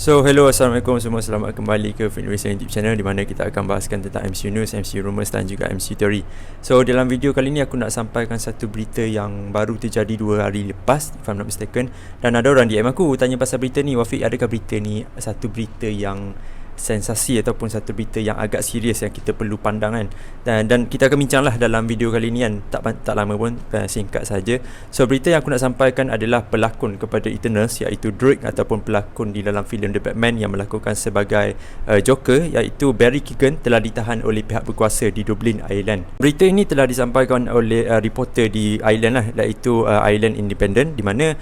So hello, assalamualaikum semua, selamat kembali ke Fitness YouTube channel, di mana kita akan bahaskan tentang MCU News, MCU Rumours dan juga MCU Theory. So dalam video kali ni aku nak sampaikan satu berita yang baru terjadi 2 hari lepas, if I'm not mistaken. Dan ada orang DM aku tanya pasal berita ni, Wafiq, adakah berita ni satu berita yang sensasi ataupun satu berita yang agak serius yang kita perlu pandang kan. Dan kita akan bincanglah dalam video kali ni kan, tak lama pun, singkat saja. So berita yang aku nak sampaikan adalah pelakon kepada Eternals, iaitu Drake, ataupun pelakon di dalam filem The Batman yang melakukan sebagai Joker, iaitu Barry Keoghan, telah ditahan oleh pihak berkuasa di Dublin, Ireland. Berita ini telah disampaikan oleh reporter di Ireland lah, iaitu Ireland Independent, di mana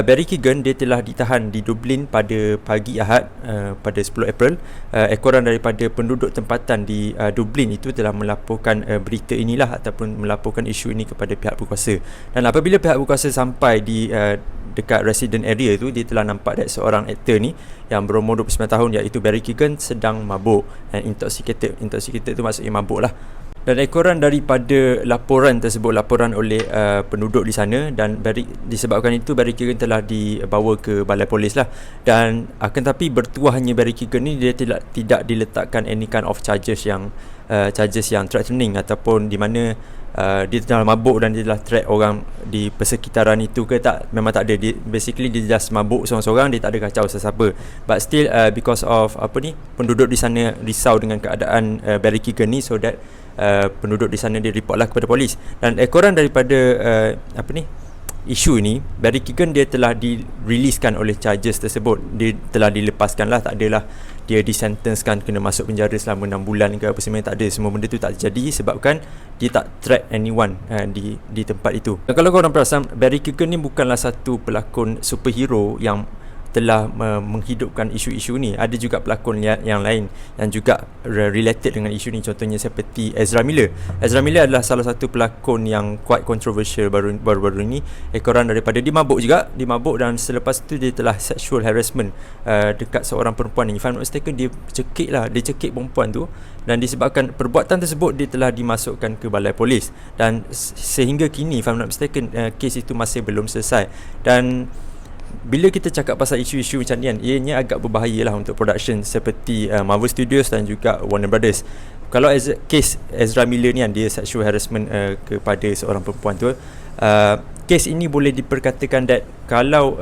Barry Keoghan dia telah ditahan di Dublin pada pagi Ahad, pada 10 April. Ekoran daripada penduduk tempatan di Dublin itu telah melaporkan berita inilah ataupun melaporkan isu ini kepada pihak berkuasa. Dan apabila pihak berkuasa sampai di dekat resident area tu, dia telah nampak seorang aktor ni yang berumur 29 tahun, iaitu Barry Keoghan, sedang mabuk and intoxicated. Intoxicated tu maksudnya mabuk lah. Dan ekoran daripada laporan tersebut, laporan oleh penduduk di sana, dan disebabkan itu Barry Keoghan telah dibawa ke balai polis lah. Dan akan tapi bertuahnya Barry Keoghan ni, dia tidak diletakkan any kind of charges yang threatening, ataupun di mana dia telah mabuk dan dia telah threat orang di persekitaran itu ke tak. Memang tak ada. Basically dia just mabuk seorang-seorang, dia tak ada kacau sesiapa. But still because of penduduk di sana risau dengan keadaan Barry Keoghan ni, so that penduduk di sana dia reportlah kepada polis. Dan ekoran daripada isu ini, Barry Keoghan dia telah diriliskan oleh charges tersebut. Dia telah dilepaskan lah, tak adalah dia disentencekan kena masuk penjara selama 6 bulan ke apa, sebenarnya tak ada. Semua benda tu tak terjadi sebabkan dia tak threat anyone di tempat itu. Dan kalau korang perasan, Barry Keoghan ni bukanlah satu pelakon superhero yang telah menghidupkan isu-isu ni. Ada juga pelakon yang lain yang juga related dengan isu ni, contohnya seperti Ezra Miller. Ezra Miller adalah salah satu pelakon yang quite controversial baru-baru ini. Ekoran daripada dia mabuk dan selepas tu dia telah sexual harassment dekat seorang perempuan ni. If I'm not mistaken, dia cekik perempuan tu, dan disebabkan perbuatan tersebut dia telah dimasukkan ke balai polis. Dan sehingga kini, if I'm not mistaken, kes itu masih belum selesai. Dan bila kita cakap pasal isu-isu macam ni kan, ianya agak berbahaya lah untuk production seperti Marvel Studios dan juga Warner Brothers. Kalau kes Ezra Miller ni kan, dia sexual harassment kepada seorang perempuan tu, kes ini boleh diperkatakan that kalau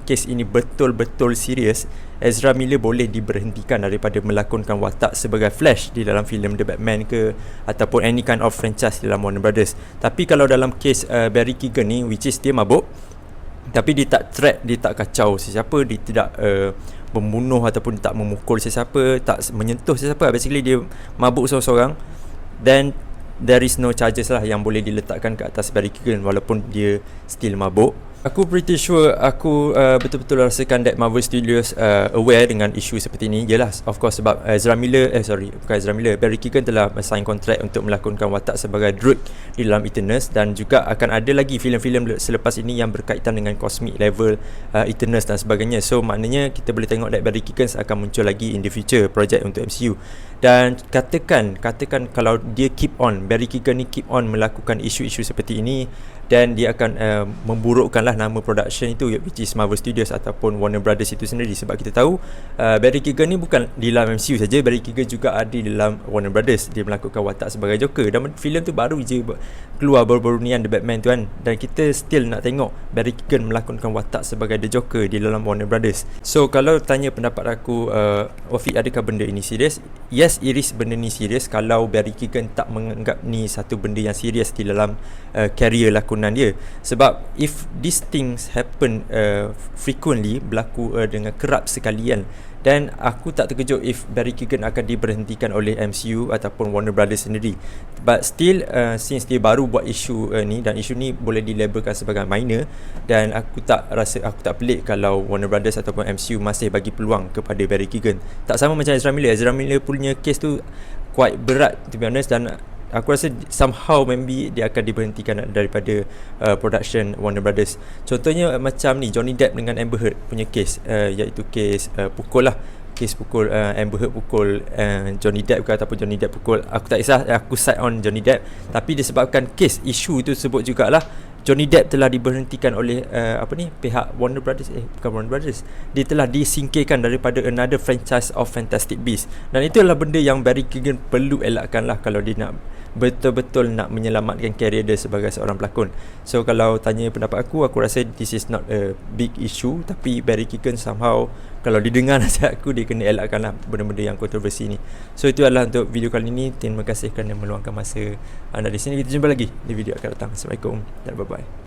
kes ini betul-betul serius, Ezra Miller boleh diberhentikan daripada melakonkan watak sebagai Flash di dalam filem The Batman ke, ataupun any kind of franchise di dalam Warner Brothers. Tapi kalau dalam kes Barry Keoghan ni, which is dia mabuk, tapi dia tak threat, dia tak kacau sesiapa, dia tidak membunuh ataupun tak memukul sesiapa, tak menyentuh sesiapa. Basically dia mabuk seorang-seorang, then there is no charges lah yang boleh diletakkan ke atas Barry Keoghan walaupun dia still mabuk. Aku pretty sure, aku betul-betul rasakan that Marvel Studios aware dengan isu seperti ni. Yelah, of course, sebab Barry Keoghan telah sign kontrak untuk melakonkan watak sebagai Drake di dalam Eternals, dan juga akan ada lagi filem-filem selepas ini yang berkaitan dengan cosmic level Eternals dan sebagainya. So maknanya kita boleh tengok that Barry Keoghan akan muncul lagi in the future project untuk MCU. Dan katakan kalau dia Barry Keoghan ni keep on melakukan isu-isu seperti ini, dan dia akan memburukkanlah nama production itu, which is Marvel Studios ataupun Warner Brothers itu sendiri. Sebab kita tahu Barry Keoghan ni bukan di dalam MCU saja, Barry Keoghan juga ada di dalam Warner Brothers. Dia melakukan watak sebagai Joker, dan filem tu baru je keluar baru-baru ni, The Batman tu kan. Dan kita still nak tengok Barry Keoghan melakonkan watak sebagai The Joker di dalam Warner Brothers. So kalau tanya pendapat aku, Wafiq, adakah benda ini serius? Yes, iris benda ni serius kalau Barry Keoghan tak menganggap ni satu benda yang serius di dalam career lakonan dia. Sebab if these things happen frequently, berlaku dengan kerap sekalian, dan aku tak terkejut if Barry Keoghan akan diberhentikan oleh MCU ataupun Warner Brothers sendiri. But still, since dia baru buat isu ni, dan isu ni boleh dilabelkan sebagai minor, dan aku tak pelik kalau Warner Brothers ataupun MCU masih bagi peluang kepada Barry Keoghan. Tak sama macam Ezra Miller. Ezra Miller punya kes tu quite berat, to be honest, dan aku rasa somehow maybe dia akan diberhentikan daripada production Warner Brothers. Contohnya macam ni, Johnny Depp dengan Amber Heard punya kes, iaitu kes pukul lah. Kes pukul Amber Heard pukul Johnny Depp ke, ataupun Johnny Depp pukul, aku tak kisah, aku side on Johnny Depp. Tapi disebabkan kes isu itu sebut jugalah Johnny Depp telah diberhentikan oleh pihak Warner Brothers, bukan Warner Brothers, dia telah disingkirkan daripada another franchise of Fantastic Beasts. Dan itu adalah benda yang Barry Keoghan perlu elakkan lah kalau dia nak betul-betul nak menyelamatkan karier dia sebagai seorang pelakon. So kalau tanya pendapat aku rasa this is not a big issue, tapi Barry Keoghan somehow kalau didengar nasihat aku, dia kena elakkan lah benda-benda yang kontroversi ni. So itu adalah untuk video kali ini. Terima kasih kerana meluangkan masa anda di sini. Kita jumpa lagi di video akan datang. Assalamualaikum dan bye-bye.